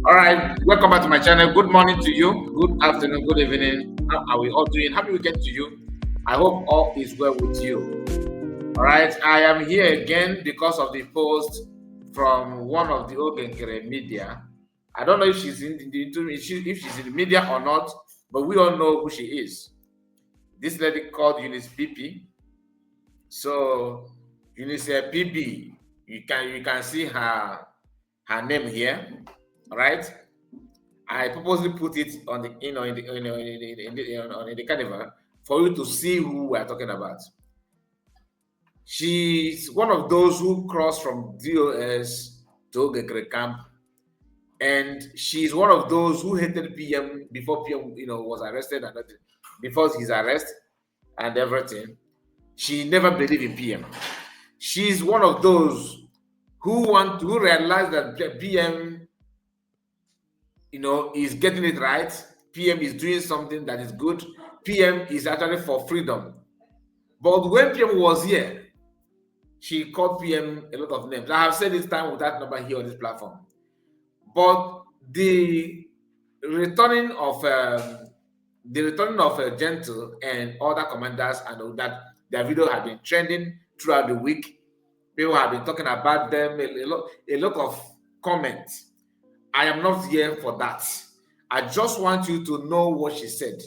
All right, welcome back to my channel. Good morning to you. Good afternoon, good evening. How are we all doing? Happy weekend to you. I hope all is well with you. All right, I am here again because of the post from one of the Ogenkere media. I don't know if she's if she's in the media or not, but we all know who she is. This lady called Eunice PP. So Eunice PP, you can see her name here. All right. I purposely put it on the in the carnival for you to see who we are talking about. She's one of those who crossed from DOS to Ogekre camp, and she's one of those who hated PM before PM was arrested and before his arrest and everything. She never believed in PM. She's one of those who realize that PM is getting it right. PM is doing something that is good. PM is actually for freedom. But when PM was here, she called PM a lot of names. I have said this time with that number here on this platform. But the returning of Gentle and other commanders, and that their video have been trending throughout the week. People have been talking about them, a lot of comments. I am not here for that. I just want you to know what she said.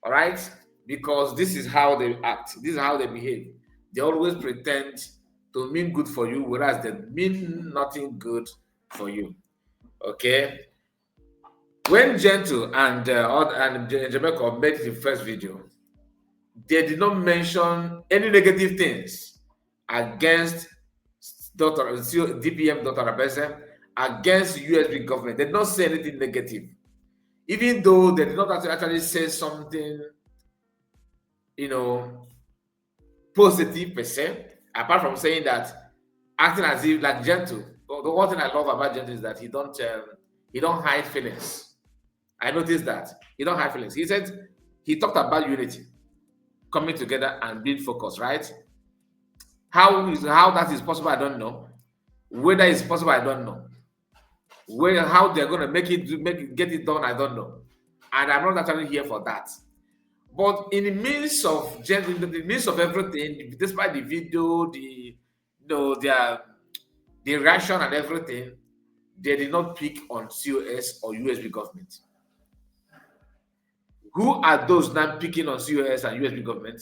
All right? Because this is how they act. This is how they behave. They always pretend to mean good for you, whereas they mean nothing good for you. Okay? When Gentle and Jamaica made the first video, they did not mention any negative things against DPM Dr. Abese, against USB government. They did not say anything negative. Even though they did not actually say something, positive per se, apart from saying that, acting as if like Gentle. The one thing I love about Gentle is that he don't hide feelings. I noticed that. He don't hide feelings. He talked about unity, coming together and being focused, right? How that is possible, I don't know. Whether it's possible, I don't know. How they're going to get it done, I don't know. And I'm not actually here for that. But in the midst of everything, despite the video, the reaction and everything, they did not pick on COS or USB government. Who are those now picking on COS and USB government?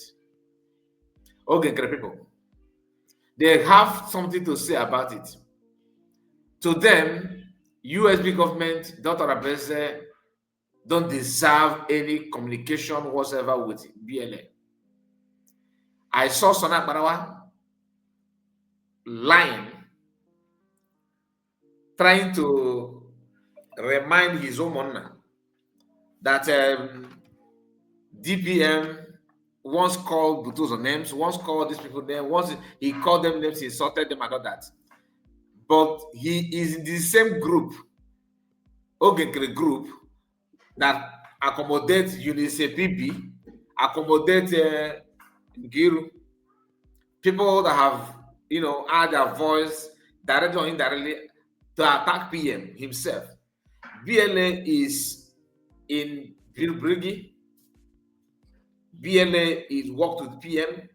Okay, people. They have something to say about it. To them, USB government, Dr. Abese, don't deserve any communication whatsoever with BLA. I saw Sona Barawa lying, trying to remind his own owner that DPM once called Butuzo names, once called these people names, once he called them names, he insulted them and all that. But he is in the same group, Ogekere group, that accommodates Eunice PB, accommodates Giru, people that have, had their voice directly or indirectly to attack PM himself. BLA is in Brigi. BLA is worked with PM.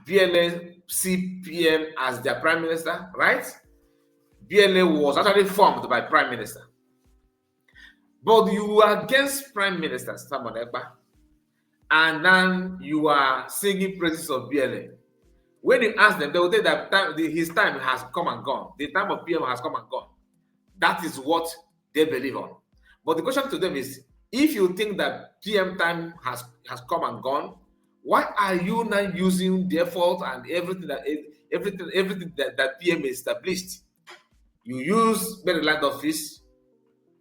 BLA see PM as their prime minister, right? BLA was actually formed by prime minister. But you are against prime minister Simon Ekpa, and then you are singing praises of BLA. When you ask them, they will say that his time has come and gone. The time of PM has come and gone. That is what they believe on. But the question to them is, if you think that PM time has come and gone, why are you not using the effort and everything that PM established? You use Maryland office.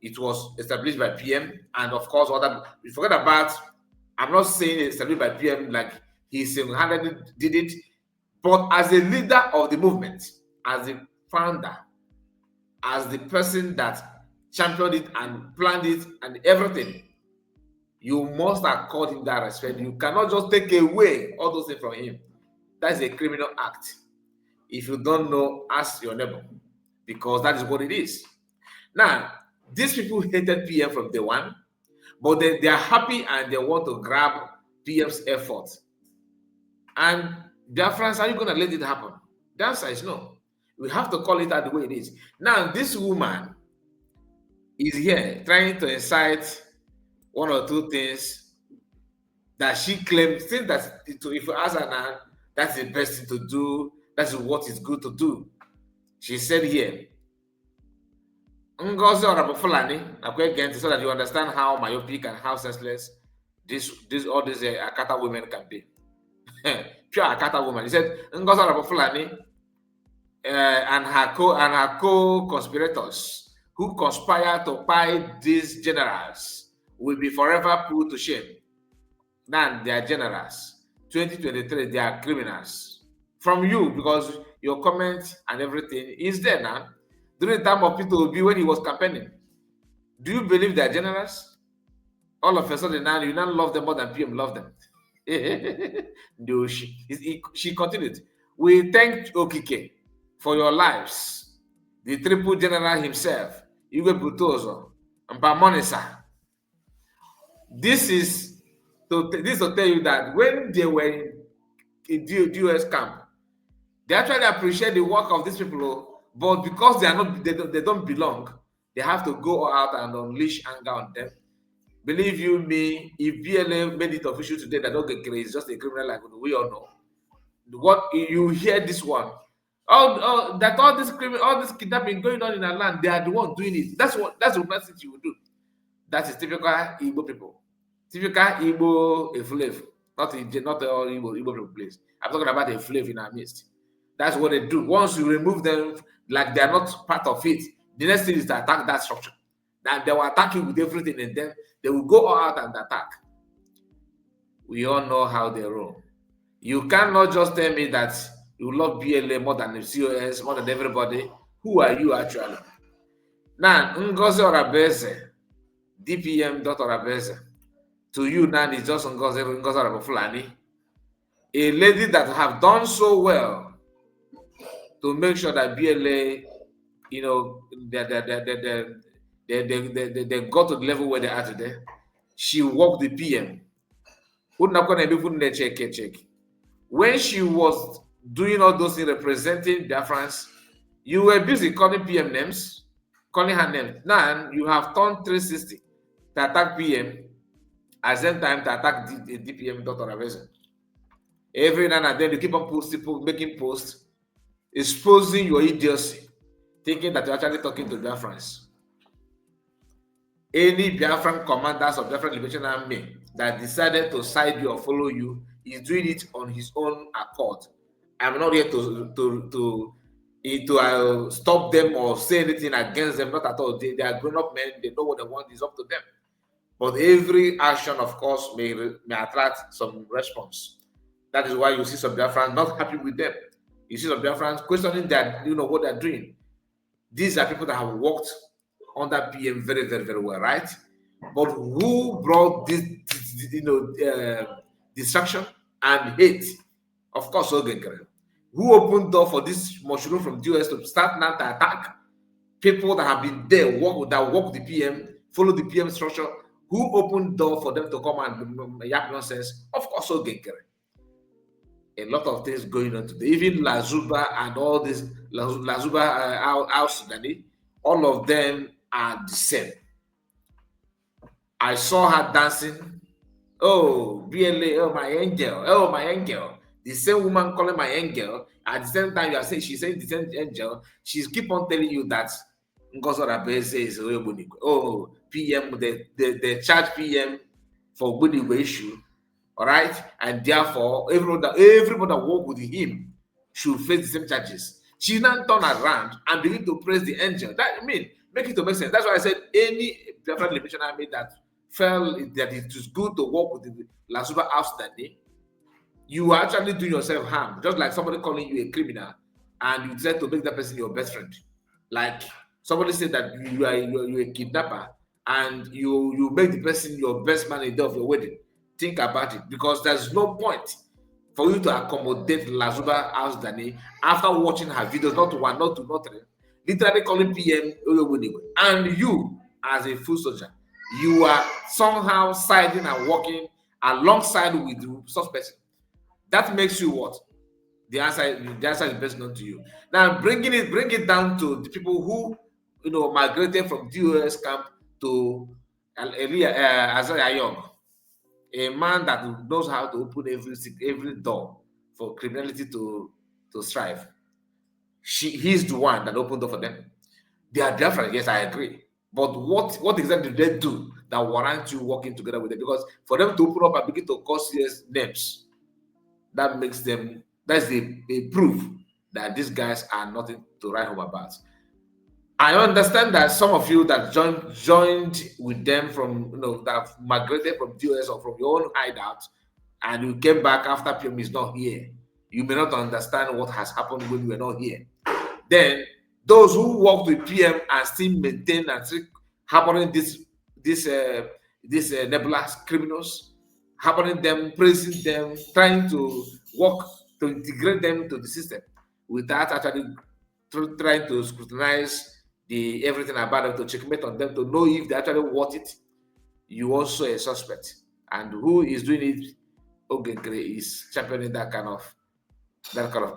It was established by PM, and of course, we forget about. I'm not saying it's established by PM like he single-handedly did it, but as a leader of the movement, as the founder, as the person that championed it and planned it and everything, you must accord him that respect. You cannot just take away all those things from him. That is a criminal act. If you don't know, ask your neighbor, because that is what it is. Now, These people hated PM from day one, but they are happy and they want to grab PM's effort. And Biafrans, are you going to let it happen? The answer is no. We have to call it out the way it is. Now, this woman is here trying to incite one or two things that she claims, things that if you ask her now, that's the best thing to do, that's what is good to do. She said here, Ngozi Orabo Fulani, so that you understand how myopic and how senseless all these Akata women can be. Pure Akata woman. He said, Ngozi Orabo Fulani and her co-conspirators who conspire to buy these generals will be forever put to shame. Now they are generals. 2023, they are criminals. From you, because your comment and everything is there now. During the time of Peter Obi, when he was campaigning, do you believe they are generals? All of a sudden now, you now love them more than PM love them. No, she continued. We thank Okike for your lives. The triple general himself, Igwe Butozo, and Pamonisa. This is to tell you that when they were in US camp, they actually appreciate the work of these people, but because they don't belong, they have to go out and unleash anger on them. Believe you me, if BLA made it official today that Ogekere is just a criminal, like we all know. What you hear this one, all this kidnapping going on in our land, they are the ones doing it. That's the best thing you will do. That is typical Igbo people. Typical Igbo Eflev, not all Igbo people place. I'm talking about a Flev in our midst. That's what they do. Once you remove them, like they are not part of it, the next thing is to attack that structure. That they will attack you with everything, and then they will go out and attack. We all know how they roll. You cannot just tell me that you love BLA more than the COS, more than everybody. Who are you actually? Now, Ngozi Orabeze, DPM.Orabeze, to you now is just Ngozi Orabo Fulani, a lady that have done so well to make sure that BLA, you know, they got to the level where they are today. She worked the PM. When she was doing all those things representing Biafrans, you were busy calling PM names, calling her name. Now you have turned 360 to attack PM, at the same time to attack DPM.Orabeze. Every now and then you keep on making posts, exposing your idiocy, thinking that you're actually talking to Biafrans. Any Biafran commanders of Biafran Liberation Army that decided to side you or follow you is doing it on his own accord. I'm not here to stop them or say anything against them, not at all. They are grown-up men, they know what they want, it's up to them. But every action, of course, may attract some response. That is why you see some Biafrans not happy with them. You see some Biafrans questioning that, you know, what they're doing. These are people that have worked under PM very, very, very well, right? But who brought this destruction and hate? Of course, Ogekere. Who opened door for this mushroom from the US to start now to attack people that have been there, that work the PM, follow the PM structure? Who opened door for them to come and yap nonsense? Of course, Ogekere. A lot of things going on today. Even Lazuba and all this, Lazuba Al-Sudani, all of them are the same. I saw her dancing. Oh, BLA, oh my angel, oh my angel. The same woman calling my angel. At the same time, you are saying she's saying the same angel. She's keep on telling you that Ngozi Orabeze is oh PM, they charge PM for Bunigwe issue. All right, and therefore everybody that work with him should face the same charges. She now turn around and begin to praise the angel. That make it to make sense. That's why I said any Biafran Liberation Army that felt that it was good to work with the Lazuba house that day, you are actually doing yourself harm. Just like somebody calling you a criminal and you decide to make that person your best friend. Like somebody said that you're a kidnapper and you make the person your best man in the day of your wedding. Think about it, because there's no point for you to accommodate Lazuba House Dani after watching her videos, not one, not two, not three, literally calling PM and you as a full soldier, you are somehow siding and working alongside with the suspect. That makes you what? The answer is best known to you. Now bring it down to the people who migrated from DOS camp to Azariah Young, a man that knows how to open every door for criminality to strive. He's the one that opened door for them. They are different, yes, I agree. But what exactly did they do that warrant you working together with them? Because for them to open up and begin to call serious names, that's a proof that these guys are nothing to write home about. I understand that some of you that joined with them from that migrated from DOS or from your own hideout, and you came back after PM is not here. You may not understand what has happened when you were not here. Then those who work with PM and still maintain and still harboring these nebulous criminals, harboring them, praising them, trying to work to integrate them into the system without actually trying to scrutinize everything about them, to checkmate on them, to know if they actually want it. You also a suspect, and who is doing it? Ogenkere is championing that kind of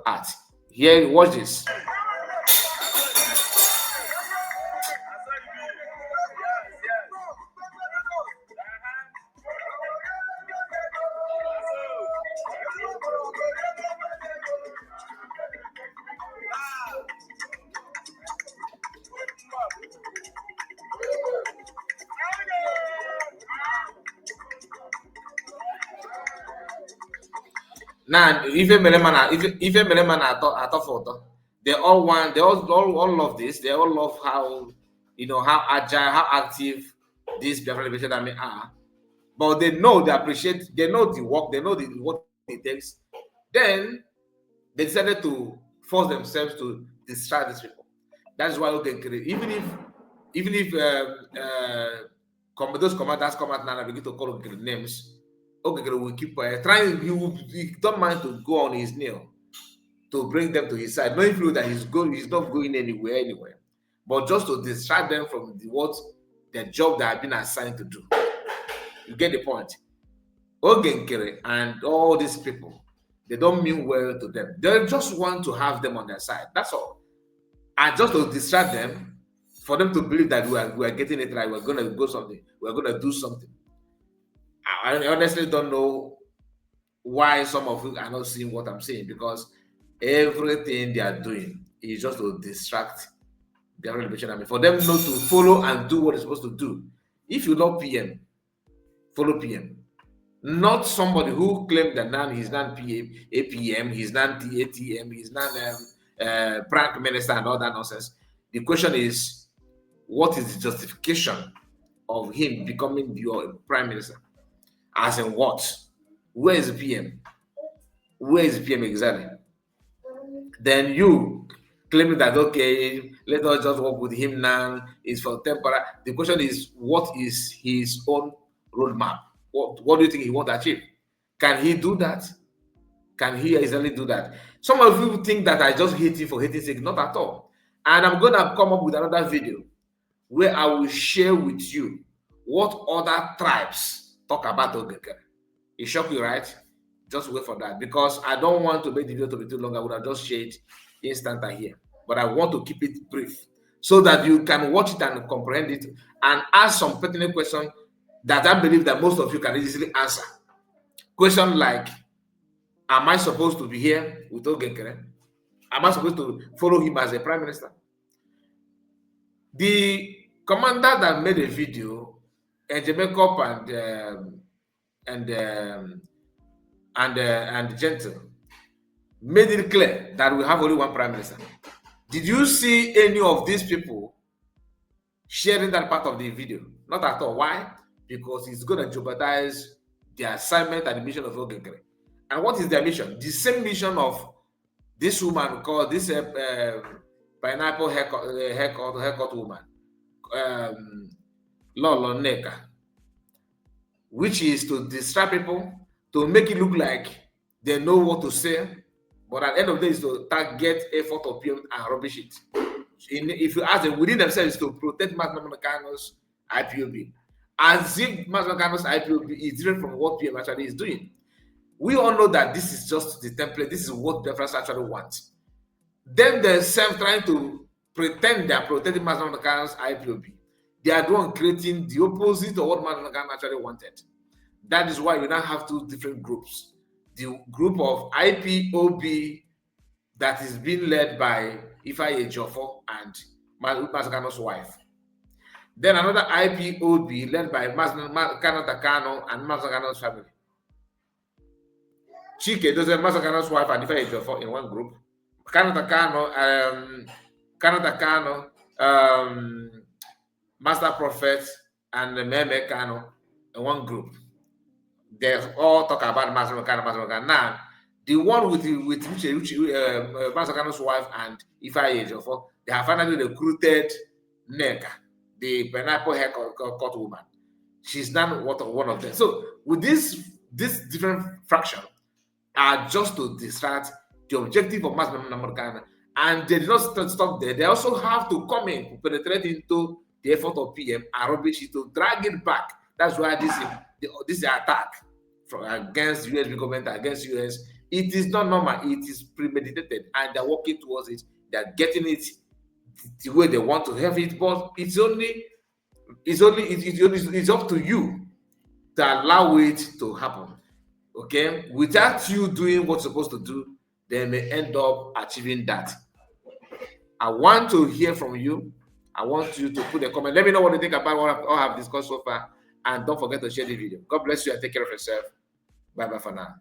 art. Here, watch this. Now, if a man at photo, they all love this. They all love how agile, how active these Biafran Liberation Army are. But they know, they appreciate, they know the work, they know what it takes. Then they decided to force themselves to distract these people. That's why even if those commanders come out now and begin to call names, will keep trying. He don't mind to go on his knee to bring them to his side, knowing through that he's not going anywhere, but just to distract them from the job they have been assigned to do. You get the point? Ogenkere and all these people, they don't mean well to them. They just want to have them on their side. That's all. And just to distract them, for them to believe that we are getting it right, we're going to go something, we're going to do something. I honestly don't know why some of you are not seeing what I'm saying, because everything they are doing is just to distract the Liberation Army, for them not to follow and do what they're supposed to do. If you love PM, follow PM. Not somebody who claimed that now he's not APM, he's not ATM, he's not Prime Minister and all that nonsense. The question is, what is the justification of him becoming your Prime Minister? As in what? Where is the PM? Where is the PM exactly? Then you claiming that, okay, let us just work with him now, it's for temporary. The question is, what is his own roadmap? What do you think he wants to achieve? Can he do that? Can he easily do that? Some of you think that I just hate him for hating sake. Not at all. And I'm going to come up with another video where I will share with you what other tribes talk about Ogenkere. It shocked you, right? Just wait for that, because I don't want to make the video to be too long. I would have just shared instant here, but I want to keep it brief so that you can watch it and comprehend it and ask some pertinent questions that I believe that most of you can easily answer. Question like, am I supposed to be here with Ogenkere? Am I supposed to follow him as a Prime Minister? The commander that made a video, Jacob and Gentle, made it clear that we have only one Prime Minister. Did you see any of these people sharing that part of the video? Not at all. Why? Because it's going to jeopardize the assignment and the mission of Ogenkere. And what is their mission? The same mission of this woman called this pineapple haircut woman, Lolo Neka, which is to distract people, to make it look like they know what to say, but at the end of the day is to target effort of PM and rubbish it. If you ask them within themselves, to protect Magna Mexicanos IPOB. As if Masakano's IPOB is different from what PM actually is doing. We all know that this is just the template. This is what Biafrans actually want. Them themselves trying to pretend they are protecting Masakano's IPOB. They are the one creating the opposite of what Masakano actually wanted. That is why you now have two different groups. The group of IPOB that is being led by Ifeanyi Ejiofor and Masakano's wife. Then another IPOB led by Kano Takano and Masakano's family. Chike, those are Masakano's wife and Ifeanyi Ejiofor in one group. Kano Takano, Master Prophet, and Meme Kano in one group. They all talk about Masakano. Now, the one with Masakano's wife and Ifeanyi Ejiofor, they have finally recruited Neka, the pineapple hair cut woman. She's not one of them. So with this different fraction are just to distract the objective of Mass Namorkana. And they did not stop there. They also have to come in to penetrate into the effort of PM and rubbish it to drag it back. That's why this attack against the US government, against US, it is not normal. It is premeditated, and they're working towards it. They're getting it the way they want to have it, but it's up to you to allow it to happen. Okay, without you doing what's supposed to do, they may end up achieving that. I want to hear from you. I want you to put a comment. Let me know what you think about what I have discussed so far, and don't forget to share the video. God bless you and take care of yourself. Bye bye for now.